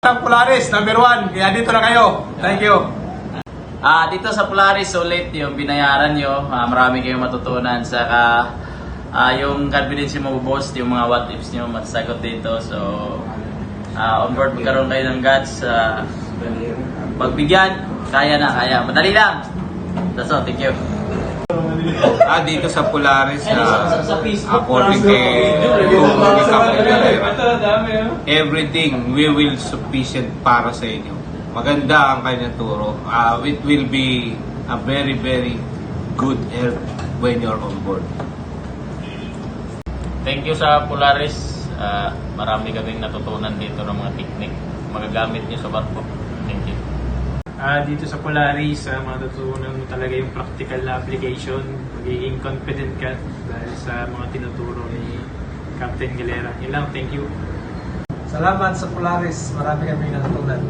Ang Polaris, number 1. Kaya dito na kayo. Thank you. Dito sa Polaris, sulit yung binayaran nyo. Marami kayong matutunan. Saka yung confidence mo boss, yung mga what ifs nyo matasagot dito. So, on board magkaroon kayo ng guts. Pagbigyan, kaya na, kaya. Madali lang. That's all, thank you. Dito sa Polaris, according kay everything we will sufficient para sa inyo. Maganda ang kanyang turo. It will be a very, very good help when you're on board. Thank you sa Polaris. Marami kaming natutunan dito ng mga technique. Magagamit nyo sa barko. Thank you. Dito sa Polaris, matutunan mo talaga yung practical na application. Magiging confident ka dahil sa mga tinuturo ni Captain Galera. Yun lang, thank you. Salamat sa Polaris. Marami kami natutunan.